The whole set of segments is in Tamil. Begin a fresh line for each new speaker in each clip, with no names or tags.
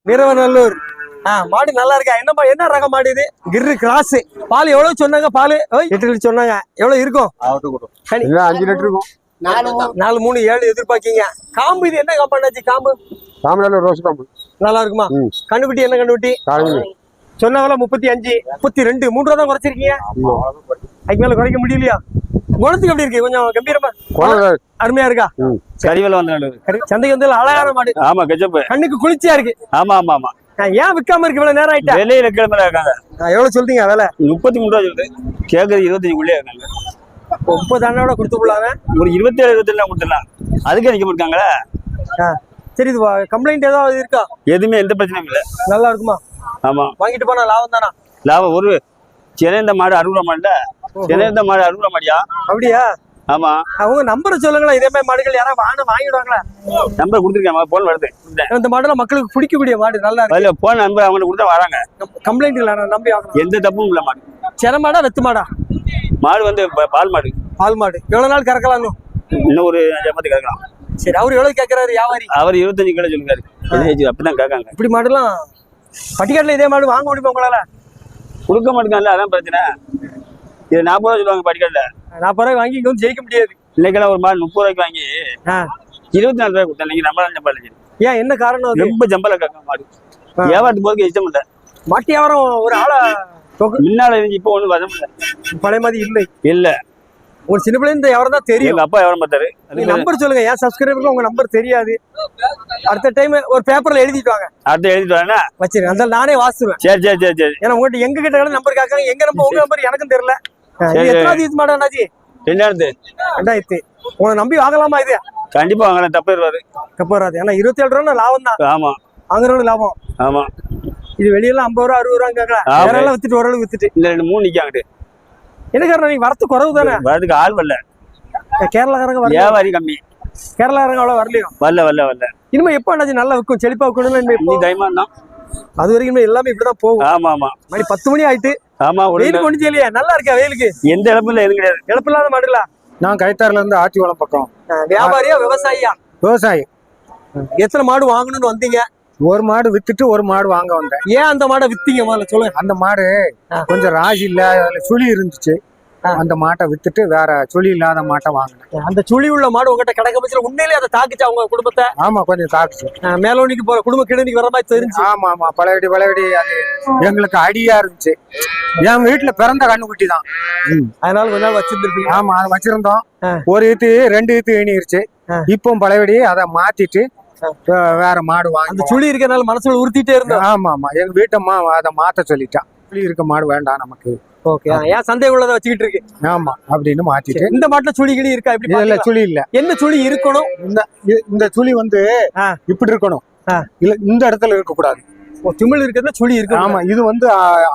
வீரவநல்லூர். மாடு நல்லா இருக்கா? என்னப்பா என்ன ரகம் மாடு இது? கிர்ரு கிராஸ். பால் எவ்வளவு சொன்னாங்க? பால் 8 லிட்டர் சொன்னாங்க. எவ்வளவு இருக்கும்?
5 லிட்டர் இருக்கும்.
4 3 7 எதிர்பார்க்கீங்க. காம்பு இது என்ன காம்பாண்டாச்சு? காம்பு
ரோஸ் காம்பு
நல்லா இருக்குமா? கண்ணுக்குட்டி என்ன கண்ணுக்குட்டி? சொன்னாங்களா 35 32 3 ரூபா தான் குறைச்சிருக்கீங்க. அதுக்கு மேல குறைக்க முடியலையா? குணத்துக்கு எப்படி இருக்கு? கொஞ்சம் கம்பீரமா அருமையா இருக்கா?
கறிவேல வந்து
சந்தைக்கு வந்து அழகான மாடு.
ஆமா கஜப்பு
கண்ணுக்கு குளிர்ச்சியா இருக்கு.
ஆமா ஆமா ஆமா.
ஏன் விற்காம இருக்கு? இவ்வளவு நேரம் ஆயிட்டா?
வெளியில கிளம்பல இருக்காங்க.
எவ்வளவு சொல்றீங்க விலை?
33 ரூபா சொல்லுது. கேக்குறது 25 உள்ளே இருக்காங்க.
30 ஆண்டோட கொடுத்து விடலாங்க.
ஒரு 27 27 கொடுத்துடலாம். அதுக்கே நிக்க இருக்காங்களா?
சரி, இது கம்ப்ளைண்ட் ஏதாவது இருக்கா?
எதுவுமே எந்த பிரச்சனையும் இல்ல.
நல்லா இருக்குமா?
ஆமா.
வாங்கிட்டு போனா லாபம் தானா?
லாபம். ஒரு சென்னை மாடு 60 ரூபா மாடுல சென்னை மாடு 60 ரூபா மாடியா?
அப்படியா?
ஆமா.
அவங்க நம்பரை சொல்லுங்களேன். இதே மாதிரி மாடுகள் யாராவது வாங்கிடுவாங்களா?
நம்பர் கொடுத்துருக்கேன். போன் வருது.
இந்த மாடுல மக்களுக்கு பிடிக்கக்கூடிய மாடு நல்லா இருக்கு.
போன் நம்பர் அவங்க கொடுத்தா வராங்க.
கம்ப்ளைண்ட் இல்ல, நம்பி வாங்கலாம்.
எந்த தப்பும் இல்ல. மாடு
சென மாடா வெத்து மாடா?
மாடு வந்து பால் மாடு.
பால் மாடு. எவ்வளவு நாள் கறக்கலாம்?
இன்னும் ஒரு 5 கறக்கலாம்.
சரி, அவரு எவ்வளவு கேட்கறாரு வியாபாரி?
அவர் 25 கிலோ சொல்லுறாரு. அப்படிதான் கேட்காங்க.
இப்படி மாடுலாம் பட்டிக்காட்டுல இதே மாடு வாங்க முடியுமா உங்களால?
கொடுக்க மாட்டேங்கல, அதான் பிரச்சனை. இது 40 ரூபா சொல்லுவாங்க பட்டிக்காட்டுல.
40 ரூபாய்க்கு வாங்கி இங்க வந்து ஜெயிக்க முடியாது.
இன்னைக்கெல்லாம் ஒரு மாடு 30 ரூபாய்க்கு வாங்கி 24 ரூபாய் கொடுத்தேன். நீங்க நம்ம ஜம்பல்
ஏன்? என்ன காரணம்?
ரொம்ப ஜம்பல கேட்க மாடு. வியாபாரத்துக்கு போறதுக்கு இஷ்டம் இல்ல.
மாட்டு வியாபாரம் ஒரு ஆளை
முன்னால இருந்து இப்போ ஒண்ணு வர முடியல.
பழைய மாதிரி இல்லை.
இல்ல,
உங்க சின்ன பிள்ளை இந்த வியாபாரம் தான் தெரியும்.
எங்க அப்பா வியாபாரம் பார்த்தாரு.
நம்பர் சொல்லுங்க. ஏன் சப்ஸ்கிரைபருக்கு உங்க நம்பர் தெரியாது? அடுத்த டைம் ஒரு பேப்பர்ல எழுதிட்டு வாங்க.
அடுத்து எழுதிட்டு வரேன்னா
வச்சிருங்க. அந்த நானே வாசிடுவேன்.
சரி சரி சரி சரி.
ஏன்னா உங்ககிட்ட எங்க கிட்ட நம்பர் கேட்காங்க. எங்க நம்பர் உங்க நம்பர் எனக்கும் தெரியல. எத்தனாவது இது மாடா அண்ணாச்சி? 2000. உங்களை நம்பி வாங்கலாமா? இது
கண்டிப்பா வாங்கலாம். தப்பு வராது.
தப்பு வராது. ஏன்னா 27 ரூபா லாபம் தான்.
ஆமா,
வாங்குறவங்க லாபம்.
ஆமா.
இது வெளியெல்லாம் 50 ரூபா 60 ரூபா கேட்கலாம். வேற எல்லாம் வித்துட்டு ஓரளவு வித்துட்டு
இந்த 2 3 நிக்காங்க.
என்ன காரணம்? நீங்க வரத்து குறவு தானே?
வரதுக்கு ஆள் வரல.
கேரளாக்காரங்க வரல.
வியாபாரி கம்மி.
கேரளாக்காரங்க அவ்வளவு வரலையும்.
வரல.
இனிமே எப்ப அண்ணாச்சி நல்லா விற்கும்? செழிப்பா விற்கணும்.
தைமான் தான்.
அது வரைக்கும் எல்லாமே இப்படிதான் போகும்.
ஆமா ஆமா.
மணி 10 மணி ஆயிட்டு.
ஆமா.
வெயில் கொண்டு செய்யலையா? நல்லா இருக்கா வெயிலுக்கு?
எந்த இழப்பும் இல்ல. எதுவும் கிடையாது.
இழப்பு இல்லாத மாடுங்களா?
நான் கைத்தாறுல இருந்து ஆத்திவளம் பக்கம்.
வியாபாரியா விவசாயியா?
விவசாயி.
எத்தனை மாடு வாங்கணும்னு வந்தீங்க?
ஒரு மாடு வித்துட்டு ஒரு மாடு வாங்க வந்தேன்.
ஏன் அந்த மாடை வித்தீங்க முதல்ல சொல்லுங்க.
அந்த மாடு கொஞ்சம் ராசி இல்ல, அதுல சுழி இருந்துச்சு. அந்த மாட்டை வித்துட்டு வேற சுழி இல்லாத மாட்டை வாங்கினேன்.
அந்த சுழி உள்ள மாடு உங்ககிட்ட கிடைக்க பட்சத்துல உண்மையிலேயே அதை தாக்குச்சு அவங்க குடும்பத்தை?
ஆமா, கொஞ்சம் தாக்குச்சு.
மேலோனிக்கு போற குடும்ப கிடனிக்கு வர மாதிரி தெரிஞ்சு.
ஆமா ஆமா. பழையபடி அது எங்களுக்கு அடியா இருந்துச்சு. என் வீட்டுல பிறந்த கண்ணுக்குட்டி தான்.
அதனால கொஞ்ச நாள் வச்சிருந்துருப்பீங்க.
ஆமா, அதை வச்சிருந்தோம். ஒரு ஈத்து 2 ஈத்து இனிருச்சு. இப்போ பழையபடி அதை மாத்திட்டு வேற மாடு வாங்கி.
அந்த சுழி இருக்கனால மனசுல உறுத்திட்டே இருந்தோம்.
ஆமா ஆமா. எங்க வீட்டம்மா அதை மாத்த சொல்லிட்டான். சுழி இருக்க மாடு வேண்டாம் நமக்கு.
ஓகே. ஏன் சந்தேகம் உள்ளதை வச்சுக்கிட்டு இருக்கு?
ஆமா அப்படின்னு மாத்திட்டு.
இந்த மாட்டுல சுழி கிளி இருக்கா? இப்படி
இல்ல, சுழி இல்ல.
என்ன சுழி இருக்கணும்?
இந்த சுழி வந்து இப்படி இருக்கணும். இல்ல, இந்த இடத்துல இருக்க கூடாது.
திமிழ் இருக்கிறதுல சுழி இருக்கு.
ஆமா, இது வந்து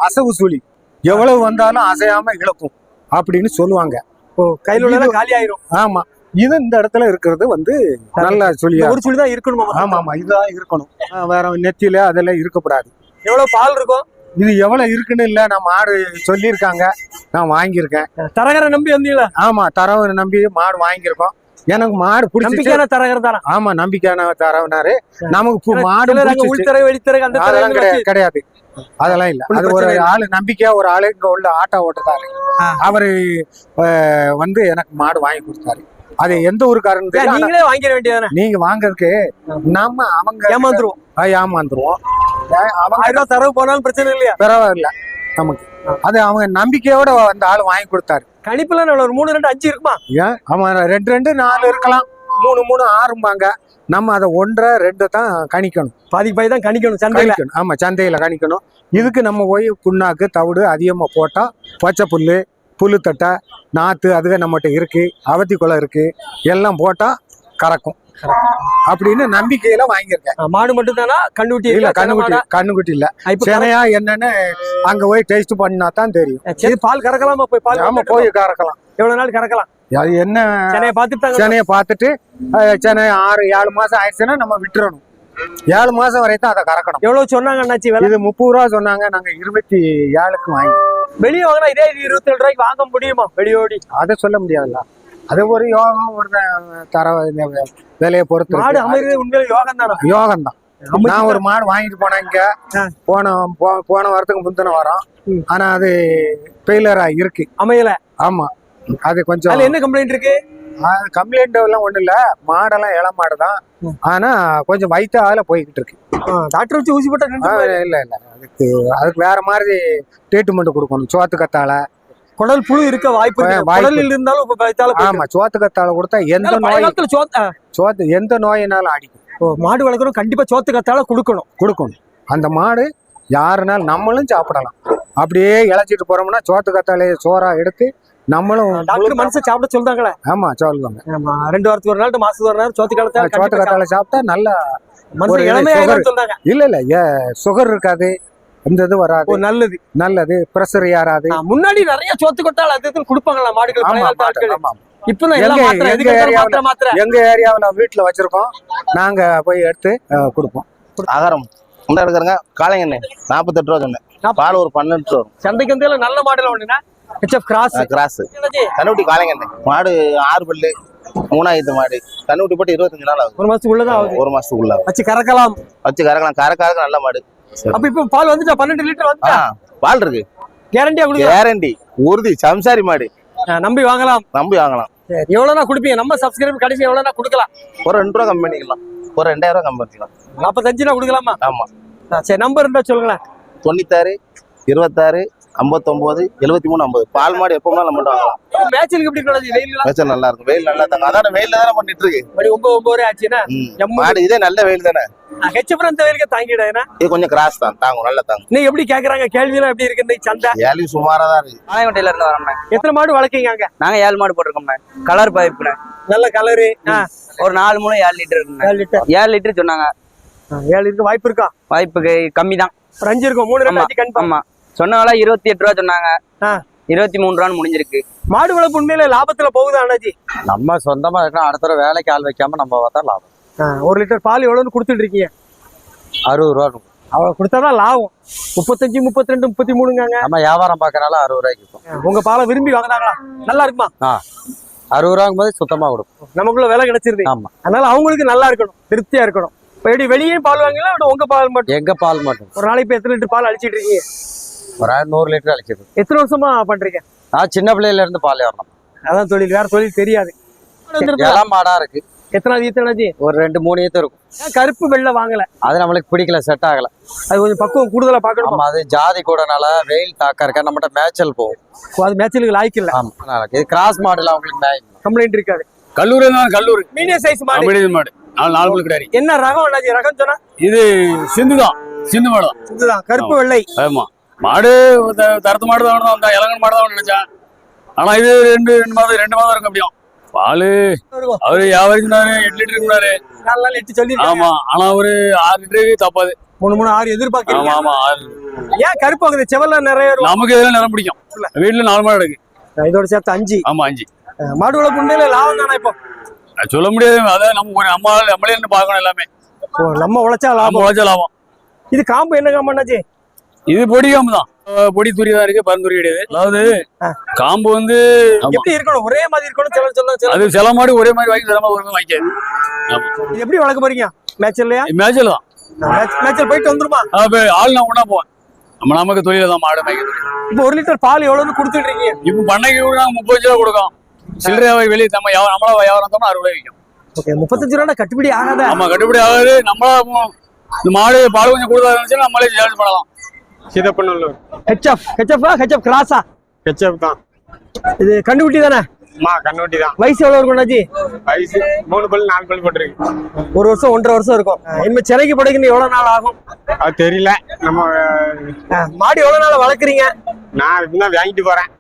அசவு சுழி. எவ்வளவு வந்தாலும் அசையாம இழக்கும் அப்படின்னு சொல்லுவாங்க.
கையில உள்ள காலி ஆயிரும்.
ஆமா, இது இந்த இடத்துல இருக்கிறது வந்து நல்ல சுழியா.
ஒரு சுழி தான் இருக்கணும்.
ஆமா ஆமா, இதுதான் இருக்கணும். வேற நெத்தியில அதெல்லாம் இருக்கக்கூடாது.
எவ்வளவு பால் இருக்கும்?
இது எவ்வளவு இருக்குன்னு இல்ல, நான் மாடு சொல்லியிருக்காங்க, நான் வாங்கியிருக்கேன்.
தரகரை நம்பி வந்தீங்களா?
ஆமா, தரவரை நம்பி மாடு வாங்கியிருக்கோம். எனக்கு மாடு பிடிச்சிருக்கான
தரகர் தானே?
ஆமா, நம்பிக்கையான தரவனாரு. நமக்கு மாடு
உள்தரகு வெளித்தரகு
அதெல்லாம் கிடையாது. அதெல்லாம் இல்ல. அது ஒரு ஆளு நம்பிக்கையா ஒரு ஆளு இங்க உள்ள ஆட்டோ ஓட்டுதாரு. அவரு வந்து எனக்கு மாடு வாங்கி கொடுத்தாரு. அது எந்த ஒரு காரணம்
நீங்களே வாங்கிட வேண்டியதானே?
நீங்க வாங்கறதுக்கு நாம அவங்க ஏமாந்துருவோம்.
அவங்க தரவு போனாலும் பிரச்சனை இல்லையா?
பரவாயில்ல நமக்கு. அது அவங்க நம்பிக்கையோட அந்த ஆளு வாங்கி கொடுத்தாரு.
கணிப்புல ஒரு 3 2 5 இருக்குமா?
ஏன் அவன் 2 2 4 இருக்கலாம். 3 3 6பாங்க. நம்ம அதை 1 2 தான் கணிக்கணும்.
பாதி பாதி தான் கணிக்கணும் சந்தையில.
ஆமா, சந்தையில கணிக்கணும். இதுக்கு நம்ம போய் புண்ணாக்கு தவிடு அதிகமா போட்டா, பச்சை புல்லு, புல்லுத்தட்டை, நாத்து அதுக நம்மகிட்ட இருக்கு, அவத்தி குளம் இருக்கு, எல்லாம் போட்டா கறக்கும் அப்படின்னு நம்பிக்கையில வாங்கியிருக்கேன்.
மாடு மட்டும் தானா? கண்ணுக்குட்டி
இல்ல, கண்ணுக்குட்டி இல்ல. சென்னையா என்னன்னு அங்க போய் டேஸ்ட் பண்ணா தான் தெரியும்.
பால் கறக்கலாமா? போய் பால்
ஆமா, போய் கறக்கலாம்.
எவ்வளவு நாள் கறக்கலாம்?
அது என்ன,
சென்னையை
பார்த்துட்டு சென்னை 6 7 மாசம் ஆயிடுச்சுன்னா நம்ம விட்டுறணும். 7 மாசம் வரைக்கும் அதை கறக்கணும்.
எவ்வளவு சொன்னாங்க அண்ணாச்சி?
இது 30 ரூபா சொன்னாங்க. நாங்க 27க்கு வாங்கி.
வெளியே வாங்கினா இதே 27 ரூபாய்க்கு வாங்க முடியுமா? வெளியோடி
அதை சொல்ல முடியாதுல்ல. அது ஒரு யோகம், ஒரு தர விலையை பொறுத்து.
மாடு அமைகிறது உண்மையில யோகம் தானே?
யோகம் தான். நான் ஒரு மாடு வாங்கிட்டு போனேன் இங்க போன வாரத்துக்கு முந்தின வாரம். ஆனா அது ஃபெயிலியரா இருக்கு,
அமையல.
ஆமா அது கொஞ்சம்.
அதுல என்ன கம்ப்ளைண்ட் இருக்கு?
கம்ப்ளைண்ட் எல்லாம் ஒண்ணும் இல்ல, மாடெல்லாம் இள மாடுதான். ஆனா கொஞ்சம் வயிற்றால போய்கிட்டு இருக்கு.
டாக்டர் வச்சு ஊசி போட்டா
இல்ல இல்ல, அதுக்கு வேற மாதிரி ட்ரீட்மெண்ட் கொடுக்கணும். சோத்து கத்தால
குடல் புழு இருக்க வாய்ப்பு குடலில் இருந்தாலும்
ஆமா, சோத்து கத்தால கொடுத்தா எந்த நோயினாலும் அடிக்கும்.
மாடு வளர்க்குறோம், கண்டிப்பா சோத்து கத்தால கொடுக்கணும்.
அந்த மாடு யாருனாலும் நம்மளும் சாப்பிடலாம். அப்படியே இழைச்சிட்டு போறோம்னா சோத்து கத்தாலே சோறா எடுத்து நம்மளும்
மனுஷன் சாப்பிட சொல்றாங்களே.
ஆமா சொல்லுவாங்க.
2 வாரத்துக்கு ஒரு நாள், மாசத்துக்கு ஒரு நாள் சோத்து
கத்தால சாப்பிட்டா நல்லா
சொல்றாங்க.
இல்ல இல்ல, சுகர் இருக்காது, இந்த இது வராது. நல்லது பிரஷர் ஏறாது.
முன்னாடி நிறைய சோத்து கொட்டால் அது கொடுப்பாங்களா மாடுகள்? இப்ப
எங்க ஏரியாவில் வீட்டுல வச்சிருக்கோம், நாங்க போய் எடுத்து கொடுப்போம்.
ஆகாரம் உண்டா எடுக்கிறங்க. காளைங்கண்ணே 48 ரூபா சொன்னேன். பால் ஒரு 12 ரூபா.
சந்தைக்கு வந்து நல்ல மாடுல ஒண்ணுனா கிராஸ்
கண்ணுட்டி காளைங்கண்ணே. மாடு 6 பல்லு, 3ஆயிரத்து மாடு. கண்ணுட்டி போட்டு 25 நாள் ஆகுது.
1 மாசத்துக்குள்ளதான் ஆகுது.
1 மாசத்துக்குள்ள
வச்சு கறக்கலாம்.
கறக்காருக்கு நல்ல மாடு.
அப்ப இப்ப பால் வந்துட்டா? 12 லிட்டர் வந்துட்டா?
பால் இருக்கு. கேரண்டி உறுதி. சம்சாரி மாடு,
நம்பி வாங்கலாம். எவ்வளவுனா குடுப்பீங்க? நம்ம சப்ஸ்கிரைபர் கடைசி எவ்வளவுனா கொடுக்கலாம்?
ஒரு 2 ரூபா கம்மி பண்ணிக்கலாம். ஒரு 2000 ரூபா கம்மி பண்ணிக்கலாம்.
45 கொடுக்கலாமா?
ஆமா.
சரி, நம்பர் இருந்தா சொல்லுங்களேன்.
96 26 59 73 50. பால் மாடு எப்பவுமே நம்ம வாங்கலாம்.
மேட்சிலுக்கு எப்படி நடக்குது?
வெயில் நல்லா இருக்கும். வெயில் நல்லா தாங்க. அதான வெயில்ல தானே பண்ணிட்டு இருக்கு.
9 ஆச்சுன்னா
மாடு இதே நல்ல வெயில் தானே.
ஹெச்எஃப் அந்த வெயிலுக்கு தாங்கிடா.
இது கொஞ்சம் கிராஸ் தான், தாங்கும், நல்லா தாங்கும்.
நீ எப்படி கேக்குறாங்க? கேள்விலாம் எப்படி இருக்கு? இந்த சந்தை
கேள்வி சுமாரா தான் இருக்கு.
ஆலங்கோட்டையில இருந்து வரோம்ண்ணே.
எத்தனை மாடு வளர்க்கீங்க?
நாங்க 7 மாடு போட்டிருக்கோம்ண்ணே. கலர் பைப்புண்ணே.
நல்ல கலரு.
ஒரு 4 மூணு 7 லிட்டர் இருக்குண்ணே. 7 லிட்டர் சொன்னாங்க.
7 லிட்டர் வாய்ப்பு இருக்கா?
வாய்ப்புக்கு கம்மி தான்.
5 இருக்கும். 3 கன்ஃபார்ம்.
ஆமா, சொன்னவங்கள 28 ரூபா சொன்னாங்க. 23 ரூபான்னு முடிஞ்சிருக்கு.
மாடு வளர்ப்பு உண்மையில லாபத்துல போகுது அண்ணாஜி?
நம்ம சொந்தமா இருக்கா, அடுத்த வேலைக்கு ஆள் வைக்காம நம்ம பார்த்தா லாபம்.
1 லிட்டர் பால் எவ்வளவுன்னு கொடுத்துட்டு இருக்கீங்க?
60 ரூபா.
அவ்வளவு கொடுத்தாதான் லாபம். 35 32 33ங்க.
நம்ம வியாபாரம் பார்க்கறனால 60 ரூபாய்க்கு இருக்கும்.
உங்க பாலை விரும்பி வாங்கினாங்களா? நல்லா இருக்குமா?
60 ரூபாய்க்கும் போது சுத்தமா கொடுக்கும்.
நமக்குள்ள விலை கிடைச்சிருது.
ஆமா,
அதனால அவங்களுக்கு நல்லா இருக்கணும், திருப்தியா இருக்கணும். இப்ப எப்படி வெளியே பால் வாங்கலாம்? உங்க பால் மட்டும்?
எங்க பால் மட்டும்.
ஒரு நாளைக்கு எத்தனை லிட்டர் பால் அழிச்சிட்டு இருக்கீங்க?
ஒரு 100 லிட்டர் அழிச்சிருக்கு.
எத்தனை வருஷமா பண்றீங்க?
நான் சின்ன பிள்ளையில இருந்து பால் வரணும்.
அதான் தொழில், வேற தொழில் தெரியாது.
இளம் மாடா இருக்கு.
எத்தனாவது?
ஒரு 2-3 ஈத்து இருக்கும்.
கருப்பு வெள்ளை வாங்கல,
அது நம்மளுக்கு பிடிக்கல, செட் ஆகல.
அது கொஞ்சம் பக்குவம் கூடுதலா பாக்கணும்.
அது ஜாதி கூடனால வெயில் தாக்கம் இருக்கா, நம்மகிட்ட மேய்ச்சல் போகும்.
அது மேய்ச்சலுக்கு லாய்க்கு இல்ல.
ஆமா, இது கிராஸ் மாடுல அவங்களுக்கு
கம்ப்ளைண்ட் இருக்காது.
கல்லூரி
மீடியம் சைஸ் மாடு.
மாடு 4 பல்லு கிடையாது.
என்ன ரகம் அண்ணாஜி? ரகம் சொன்னா
இது சிந்து மாடு தான்.
இதுதான் கருப்பு வெள்ளை.
ஆமா, மாடு தரத்து மாடு தான், இளங்கன் மாடு தான் நினைச்சேன். ஆனா இது 2 மாதம் இருக்கும். அப்படியும் பாலு அவரு வியாபாரிக்கு 8 லிட்டர் இருக்குனாரு.
4 நாள் 8 சொல்லி.
ஆமா, ஆனா ஒரு 6 லிட்டருக்கு தப்பாது.
3 6 எதிர்பார்க்கறீங்க.
ஆமா, 6.
ஏன் கருப்பு வாங்குது? செவல்ல நிறைய
நமக்கு இதெல்லாம் நிறம் பிடிக்கும். வீட்டுல 4 மாடு இருக்கு.
இதோட சேர்த்து 5.
ஆமா, 5.
மாடு வளர்ப்பு உண்மையில லாபம் தானே? இப்போ
சொல்ல முடியாது. அதான் நம்மளே பார்க்கணும் எல்லாமே.
நம்ம உழைச்சா லாபம். இது காம்பு என்ன காம்பு அண்ணாச்சி?
இது பொடி காம்பு தான். பொடி துரி தான் இருக்கு, பருந்துரி கிடையாது. அதாவது காம்பு வந்து
எப்படி இருக்கணும்? ஒரே மாதிரி இருக்கணும்.
அது சில மாடு ஒரே மாதிரி வாங்கி, சில மாடு வாங்கிக்காது.
இது எப்படி வளர்க்க போறீங்க? மேட்ச்லயா?
மேட்ச்ல தான்.
மேட்ச்ல போயிட்டு வந்துருமா?
ஆள் நான் ஒண்ணா போவேன். நமக்கு தொழில தான் மாடு மேய்க்கிறது.
இப்போ 1 லிட்டர் பால் எவ்வளவுன்னு கொடுத்துட்டு இருக்கீங்க?
இப்போ பண்ணைக்கு கூட 30 ரூபா கொடுக்கும். சில்லறை வெளியே நம்மள வியாபாரம் தான் 60 ரூபாய் விற்கும்.
ஓகே, 35 ரூபா கட்டுப்படி ஆகாத?
ஆமா, கட்டுப்படி ஆகாது. நம்மளா இந்த மாடு பால் கொஞ்சம் கூடுதலா இருந்துச்சுன்னா நம்மளே சார்ஜ் பண்ணலாம்.
சீதப்பநல்லூர்.
ஹெச்எஃப் கிராஸா?
ஹெச்எஃப் தான்.
இது கண்டுபிடி தானே?
கண்ணுட்டி தான்.
வயசு எவ்வளவு இருக்கும் அண்ணாச்சி?
வயசு 3 பல்லு 4 பல்லு போட்டுருக்கு.
1 வருஷம் 1.5 வருஷம் இருக்கும். இனிமே சிலைக்கு படைக்கணும் எவ்வளவு நாள் ஆகும்?
அது தெரியல. நம்ம
மாடு எவ்வளவு நாள் வளர்க்குறீங்க?
நான் இப்பதான் வாங்கிட்டு போறேன்.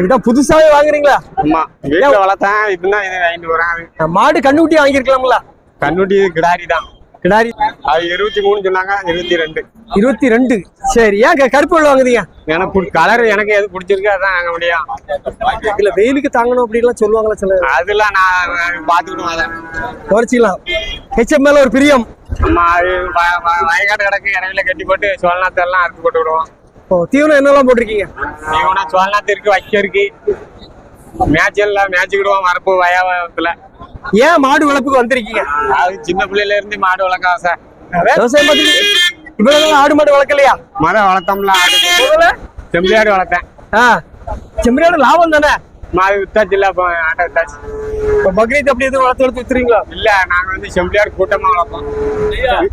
இதான் புதுசாவே வாங்குறீங்களா?
ஆமா, வீட்டுல வளர்த்தேன். இப்பதான் இதை வாங்கிட்டு போறேன்.
மாடு கண்டுக்குட்டி வாங்கிருக்கலாம்ல?
கண்ணுட்டி கிடாரி தான்.
கிடாரி
அது 23 சொன்னாங்க. 22.
22. சரி, ஏன் கருப்பு வெள்ளை வாங்குறீங்க?
எனக்கு கலர் எனக்கு எது பிடிச்சிருக்கு அதான் வாங்க முடியும்.
இல்ல வெயிலுக்கு தாங்கணும் அப்படின்லாம் சொல்லுவாங்களா சில?
அதெல்லாம் நான் பாத்துக்கிட்டோம். அதை
குறைச்சிக்கலாம். ஹெச்எஃப் மேல ஒரு பிரியம்.
ஆமா, அது வயக்காட்டு கிடக்கு. இடையில கட்டி போட்டு சோழநாத்தெல்லாம் அறுத்து போட்டு விடுவோம்.
தீவனம் என்னெல்லாம் போட்டிருக்கீங்க?
தீவனம் சோழநாத்து இருக்கு, வைக்க இருக்கு. மேட்சுக்கிடுவோம் வரப்பு வயத்துல.
ஏன் மாடு வளர்ப்புக்கு வந்திருக்கீங்க?
அது சின்ன பிள்ளையில இருந்து மாடு வளர்க்க ஆசை.
விவசாயம் பார்த்து இவ்வளவு ஆடு மாடு வளர்க்கலையா?
மரம் வளர்த்தோம்ல ஆடு
முதல்ல
செம்பியாடு வளர்த்தேன்.
செம்மறியாடு லாபம் தானே?
மாடு வித்தாச்சு இல்ல, இப்போ ஆட்டை வித்தாச்சு.
இப்ப பக்ரீத் அப்படி எதுவும் வளர்த்து வித்துறீங்களா?
இல்ல நாங்க வந்து செம்பியாடு கூட்டமா வளர்ப்போம்.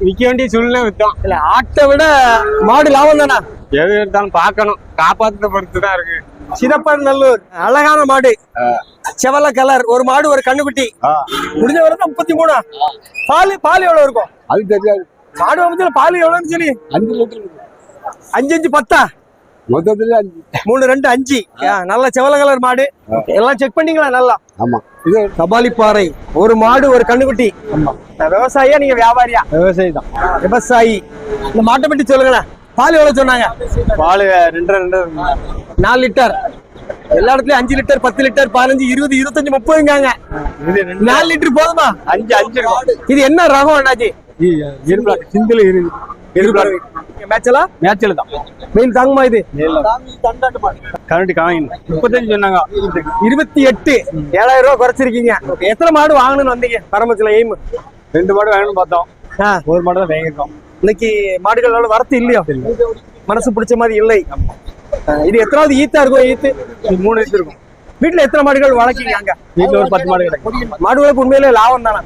விற்க வேண்டிய சூழ்நிலை வித்தோம்.
இல்ல ஆட்டை விட மாடு லாபம் தானே?
எது எடுத்தாலும் பார்க்கணும், காப்பாத்த பொறுத்து தான் இருக்கு.
சிதப்பன் நல்லூர் அழகான மாடு, செவல கலர், ஒரு மாடு ஒரு கண்ணுக்குட்டி. முடிஞ்ச வரை 33. பால் எவ்வளவு இருக்கும்?
அது தெரியாது.
மாடு வளர்த்துல பால் எவ்வளவுன்னு சொல்லி
5 லிட்டர்
5 5 10
மொத்தத்துல
3 2 5. நல்ல செவல கலர் மாடு. எல்லாம் செக் பண்ணீங்களா? நல்லா.
ஆமா. இது
கபாலிப்பாறை, ஒரு மாடு ஒரு கண்ணுக்குட்டி. விவசாயியா நீங்க வியாபாரியா?
விவசாயி தான்.
விவசாயி. இந்த மாட்டை பற்றி சொல்லுங்களேன். பால் எவ்வளவு சொன்னாங்க?
பால் 2
4 லிட்டர். எல்லா இடத்துலயும் 5 லிட்டர் 10 லிட்டர் 15 20 25 30ங்காங்க. 4 லிட்டர் போதுமா?
5 இருக்கும்.
இது என்ன ரகம் அண்ணாச்சி?
சிந்தில இருக்கு.
மேட்சலா?
மேட்சில் தான்.
வெயில் தாங்குமா இது?
கரண்டி காயின் 35 சொன்னாங்க.
28. 7000 ரூபாய் குறைச்சிருக்கீங்க. எத்தனை மாடு வாங்கணும்னு வந்தீங்க பரமத்துல? எய்ம்
2 மாடு வேணும்னு பார்த்தோம். ஒரு மாடு தான் வாங்கியிருக்கோம்.
இன்னைக்கு மாடுகளோட வரத்து இல்லையோ? மனசு பிடிச்ச மாதிரி இல்லை. இது எத்தனாவது ஈத்தா இருக்கும்? ஈத்து
3 வயசு இருக்கும்.
வீட்டுல எத்தனை மாடுகள் வளர்க்கீங்க? அங்க
வீட்டுல ஒரு 10 மாடு கிடைக்கும்.
மாடு வளர்ப்பு உண்மையிலே லாபம் தானே?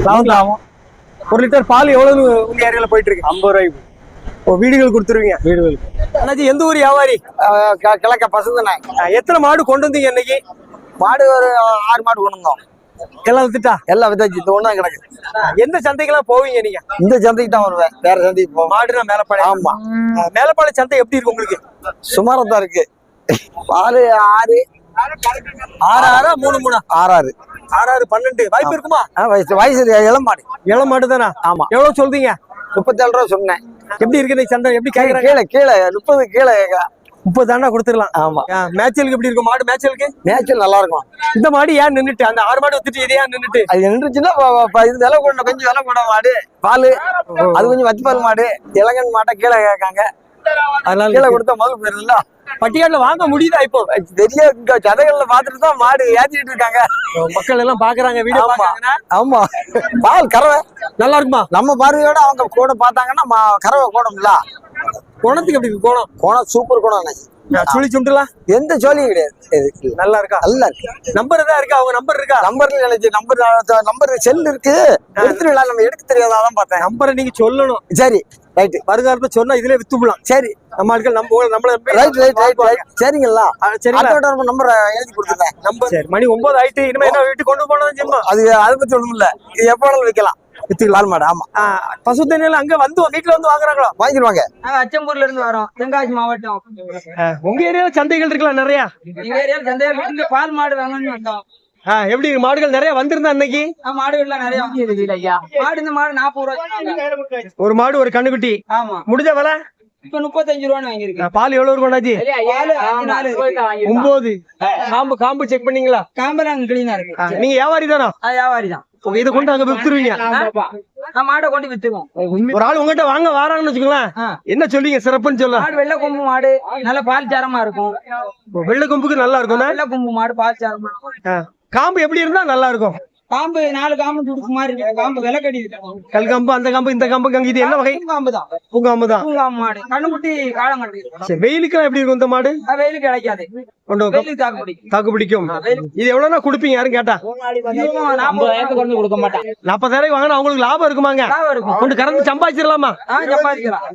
லாபம். 1 லிட்டர் பால் எவ்வளவு உங்க ஏரியால போயிட்டு இருக்கு?
50 ரூபாய்க்கு
வீடுகள் கொடுத்துருவீங்க.
வீடுகளுக்கு.
அண்ணாச்சி எந்த ஊர் வியாபாரி?
கிழக்க பசுந்தனை
எத்தனை மாடு கொண்டு வந்தீங்க இன்னைக்கு?
மாடு ஒரு 6 மாடு கொண்டு வந்தோம்.
எல்லாம் வித்துட்டா?
எல்லாம் வித்தாச்சு. இது ஒண்ணா கிடக்கு.
எந்த சந்தைக்கெல்லாம் போவீங்க நீங்க?
இந்த சந்தைக்கு தான் வருவேன், வேற சந்தைக்கு போவோம்.
மாடுனா மேலப்பாளையம்.
ஆமா.
மேலப்பாளையம் சந்தை எப்படி இருக்கு உங்களுக்கு?
சுமாரா தான் இருக்கு. பால் 6
6 3 3
6
6 12 வாய்ப்பு இருக்குமா?
வயசு இளம் மாடு.
இளம் மாடு தானே?
ஆமா.
எவ்வளவு சொல்றீங்க?
37 ரூபா சொன்னேன்.
எப்படி இருக்கு இந்த சந்தை? எப்படி கேக்குறாங்க?
கீழே கீழே 30 கீழே.
30 தாண்டா கொடுத்துடலாம்.
ஆமா.
மேட்சலுக்கு எப்படி இருக்கும் மாடு? மேட்சலுக்கு
மேய்ச்சல் நல்லா இருக்கும்.
இந்த மாடு ஏன் நின்னுட்டு? அந்த 6 மாடு வித்துட்டு இதே ஏன் நின்னுட்டு?
அது நின்றுச்சுன்னா இது விலை கூட கொஞ்சம் விலை கூட மாடு. பால் அது கொஞ்சம் வச்சுப்பால் மாடு. இளங்கன் மாட்டை கீழே கேட்காங்க.
அதனால
கீழே கொடுத்தா முதல் போயிருதுல்ல.
பட்டியாடுல வாங்க முடியுதா இப்போ?
பெரிய சதைகள்ல பாத்துட்டு தான் மாடு ஏத்திட்டு இருக்காங்க.
மக்கள் எல்லாம் பாக்குறாங்க, வீடியோ
ஆமா.
பாக்குறாங்கன்னா.
ஆமா. பால் கறவை
நல்லா இருக்குமா?
நம்ம பார்வையோட அவங்க கூட பார்த்தாங்கன்னா கறவை கோணம்ல.
குணத்துக்கு எப்படி இருக்கு? குணம்
கோணம் சூப்பர் கோணம்.
சுழி சுண்டுலாம்
எந்த சோழியும் கிடையாது.
நல்லா இருக்கா?
நல்லா இருக்கு.
நம்பர் தான் இருக்கா? அவங்க நம்பர் இருக்கா?
நம்பர்ல நினைச்சு நம்பர் செல் இருக்கு. எடுத்துடலாம். நம்ம எடுக்க தெரியாதான் பார்த்தேன்.
நம்பரை நீங்க சொல்லணும்.
சரி ரைட்டு.
வருங்காலத்துல சொன்னா இதுல வித்துக்கலாம்.
சரி
நம்ம ஆட்கள் நம்மள
ரைட் ரைட் ரைட் ரைட். சரிங்களா?
சரி.
அதோட நம்பரை எழுதி கொடுத்துட்டேன்.
நம்பர் சரி. மணி 9 ஆயிட்டு. இனிமே என்ன வீட்டுக்கு கொண்டு போனோம் ஜிம்மா?
அது அதை பத்தி ஒண்ணும் இல்ல. இது எப்ப வேணாலும் வைக்கலாம். வித்துக்கலாம் மாடு. ஆமா.
பசு தண்ணியில அங்க வந்து வீட்டுல வந்து வாங்குறாங்களோ?
வாங்கிடுவாங்க.
அச்சம்பூர்ல இருந்து வரோம், தென்காசி மாவட்டம்.
உங்க ஏரியால சந்தைகள் இருக்கலாம் நிறைய.
எங்க ஏரியால சந்தையில பால் மாடு வாங்கணும்னு வந்தோம்.
எப்படி மாடுகள் நிறைய வந்திருந்தா இன்னைக்கு?
மாடுகள்லாம் நிறைய மாடு. இந்த மாடு 40 ரூபாய்.
ஒரு மாடு ஒரு கண்ணுக்குட்டி.
ஆமா.
முடிஞ்ச விலை
இப்ப 35 ரூபான்னு வாங்கிருக்கேன்.
பால் எவ்வளவு இருக்கும் அண்ணாச்சி? 9. காம்பு செக் பண்ணீங்களா?
காம்பெல்லாம் கிளீனா இருக்கு.
நீங்க வியாபாரி தானா?
வியாபாரி தான்.
இதை கொண்டு அங்க வித்துருவீங்க?
மாடை கொண்டு வித்துவோம்.
ஒரு ஆள் உங்ககிட்ட வாங்க வாராங்கன்னு வச்சுக்கோங்களேன், என்ன சொல்லுவீங்க சிறப்புன்னு சொல்ல?
மாடு வெள்ளை கொம்பு மாடு, நல்ல பால் சாரமா இருக்கும்.
வெள்ளை கொம்புக்கு நல்லா இருக்கும்.
வெள்ளை கொம்பு மாடு பால் சாரமா இருக்கும்.
காம்பு எப்படி இருந்தா நல்லா இருக்கும்?
காம்பு 4 காம்பு துடுக்கு மாதிரி இருக்கு. காம்பு விலை கடி இருக்கு.
கல் காம்பு, அந்த காம்பு, இந்த காம்பு. இது என்ன வகை?
காம்பு தான்.
பூங்காம்பு தான்.
பூங்காம்பு மாடு. கண்ணுக்குட்டி காலம் கட்டி.
சரி, வெயிலுக்கு எப்படி இருக்கும் இந்த மாடு?
வெயிலுக்கு கிடைக்காது. வெயிலுக்கு தாக்கு பிடிக்கும்.
இது எவ்வளவுனா கொடுப்பீங்க யாரும் கேட்டா?
40,000 கொண்டு கொடுக்க மாட்டான்.
40,000 வாங்கினா அவங்களுக்கு லாபம் இருக்குமாங்க?
லாபம் இருக்கும்.
கொண்டு கறந்து சம்பாதிச்சிடலாமா?
சம்பாதிக்கலாம்.